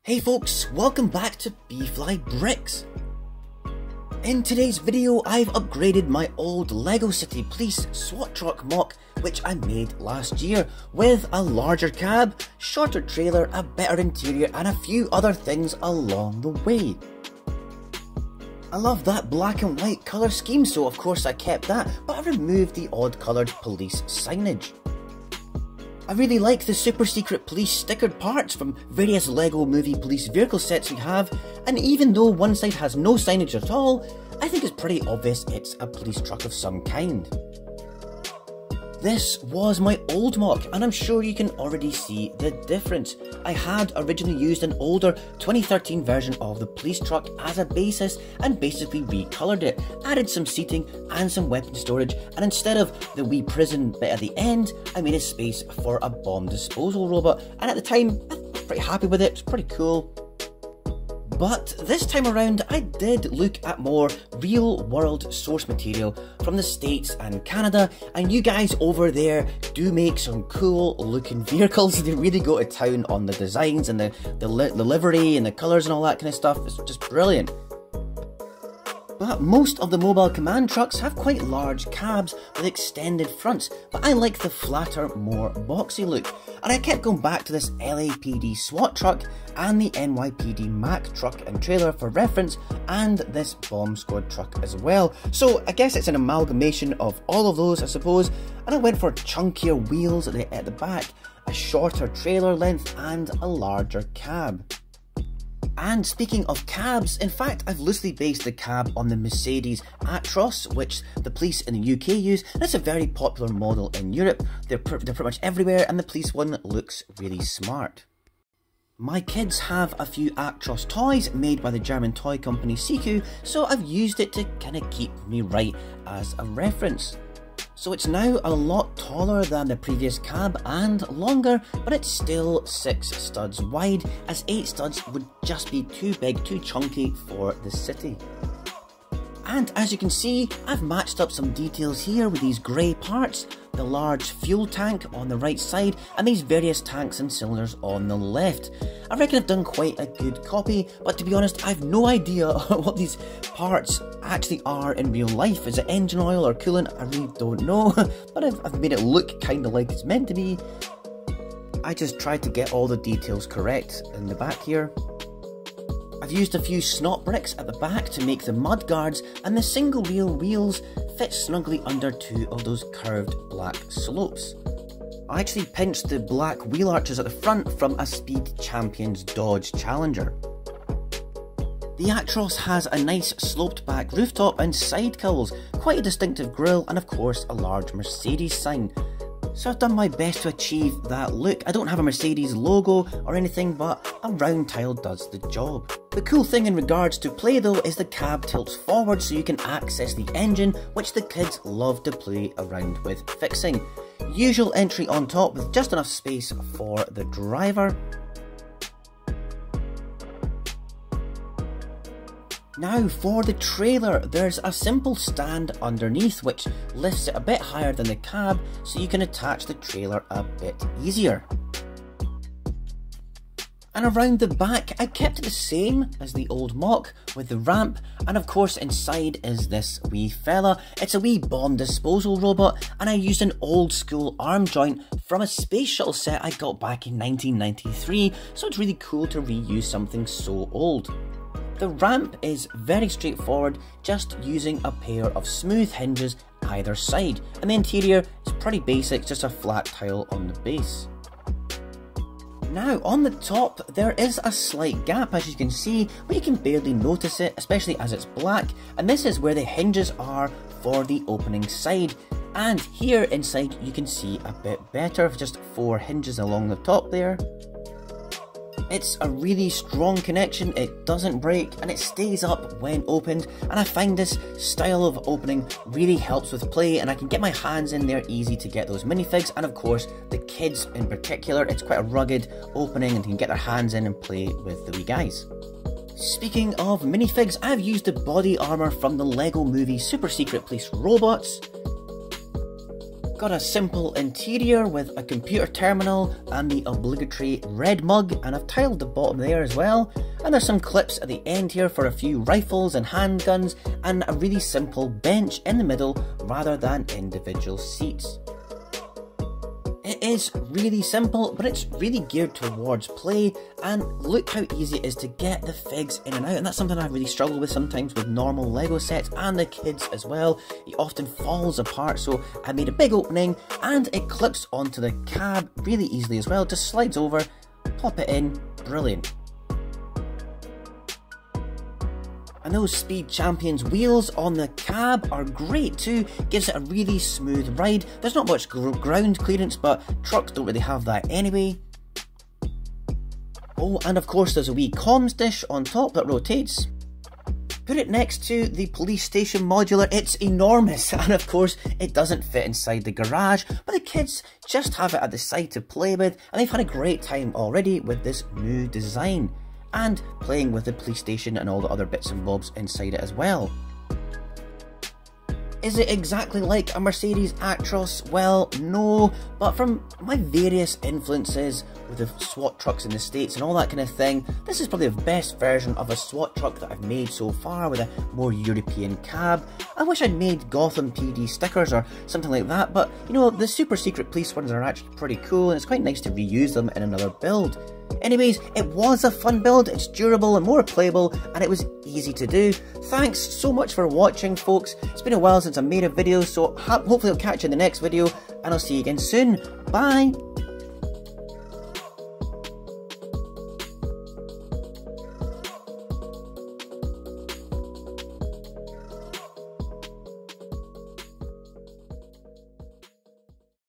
Hey folks, welcome back to bflybricks. In today's video, I've upgraded my old LEGO City Police SWAT truck MOC, which I made last year, with a larger cab, shorter trailer, a better interior and a few other things along the way. I love that black and white colour scheme, so of course I kept that, but I removed the odd coloured police signage. I really like the super secret police stickered parts from various LEGO movie police vehicle sets we have, and even though one side has no signage at all, I think it's pretty obvious it's a police truck of some kind. This was my old MOC, and I'm sure you can already see the difference. I had originally used an older 2013 version of the police truck as a basis and basically recoloured it, added some seating and some weapon storage, and instead of the wee prison bit at the end, I made a space for a bomb disposal robot, and at the time I was pretty happy with it. It's pretty cool. But this time around, I did look at more real world source material from the States and Canada, and you guys over there do make some cool looking vehicles. They really go to town on the designs and the livery and the colours and all that kind of stuff. It's just brilliant. But most of the mobile command trucks have quite large cabs with extended fronts, but I like the flatter, more boxy look. And I kept going back to this LAPD SWAT truck and the NYPD MAC truck and trailer for reference, and this bomb squad truck as well. So I guess it's an amalgamation of all of those, I suppose, and I went for chunkier wheels at the back, a shorter trailer length and a larger cab. And speaking of cabs, in fact I've loosely based the cab on the Mercedes Atros, which the police in the UK use, and it's a very popular model in Europe. They're pretty much everywhere, and the police one looks really smart. My kids have a few Atros toys made by the German toy company Siku, so I've used it to kind of keep me right as a reference. So it's now a lot taller than the previous cab and longer, but it's still 6 studs wide, as 8 studs would just be too big, too chunky for the city. And as you can see, I've matched up some details here with these grey parts, the large fuel tank on the right side, and these various tanks and cylinders on the left. I reckon I've done quite a good copy, but to be honest, I've no idea what these parts actually are in real life. Is it engine oil or coolant? I really don't know, but I've made it look kind of like it's meant to be. I just tried to get all the details correct in the back here. I've used a few snot bricks at the back to make the mud guards, and the single reel wheels fit snugly under 2 of those curved black slopes. I actually pinched the black wheel arches at the front from a Speed Champions Dodge Challenger. The Atros has a nice sloped back rooftop and side cowls, quite a distinctive grille, and of course a large Mercedes sign. So I've done my best to achieve that look. I don't have a Mercedes logo or anything, but a round tile does the job. The cool thing in regards to play though is the cab tilts forward so you can access the engine, which the kids love to play around with fixing. Usual entry on top with just enough space for the driver. Now for the trailer, there's a simple stand underneath which lifts it a bit higher than the cab so you can attach the trailer a bit easier. And around the back I kept it the same as the old MOC with the ramp, and of course inside is this wee fella. It's a wee bomb disposal robot, and I used an old school arm joint from a space shuttle set I got back in 1993, so it's really cool to reuse something so old. The ramp is very straightforward, just using a pair of smooth hinges either side, and the interior is pretty basic, just a flat tile on the base. Now on the top there is a slight gap, as you can see, but you can barely notice it, especially as it's black, and this is where the hinges are for the opening side. And here inside you can see a bit better, just 4 hinges along the top there. It's a really strong connection, it doesn't break, and it stays up when opened, and I find this style of opening really helps with play, and I can get my hands in there easy to get those minifigs, and of course the kids in particular. It's quite a rugged opening and they can get their hands in and play with the wee guys. Speaking of minifigs, I've used the body armour from the LEGO movie Super Secret Police robots. Got a simple interior with a computer terminal and the obligatory red mug, and I've tiled the bottom there as well. And there's some clips at the end here for a few rifles and handguns, and a really simple bench in the middle rather than individual seats. It is really simple, but it's really geared towards play, and look how easy it is to get the figs in and out, and that's something I really struggle with sometimes with normal Lego sets, and the kids as well. It often falls apart, so I made a big opening, and it clips onto the cab really easily as well. Just slides over, pop it in, brilliant. And those Speed Champions wheels on the cab are great too, gives it a really smooth ride. There's not much ground clearance, but trucks don't really have that anyway. Oh, and of course there's a wee comms dish on top that rotates. Put it next to the police station modular, it's enormous, and of course it doesn't fit inside the garage, but the kids just have it at the side to play with, and they've had a great time already with this new design, and playing with the police station and all the other bits and bobs inside it as well. Is it exactly like a Mercedes Actros? Well, no, but from my various influences with the SWAT trucks in the States and all that kind of thing, this is probably the best version of a SWAT truck that I've made so far, with a more European cab. I wish I'd made Gotham PD stickers or something like that, but you know, the super secret police ones are actually pretty cool, and it's quite nice to reuse them in another build. Anyways, it was a fun build, it's durable and more playable, and it was easy to do. Thanks so much for watching, folks. It's been a while since I made a video, so hopefully I'll catch you in the next video, and I'll see you again soon. Bye!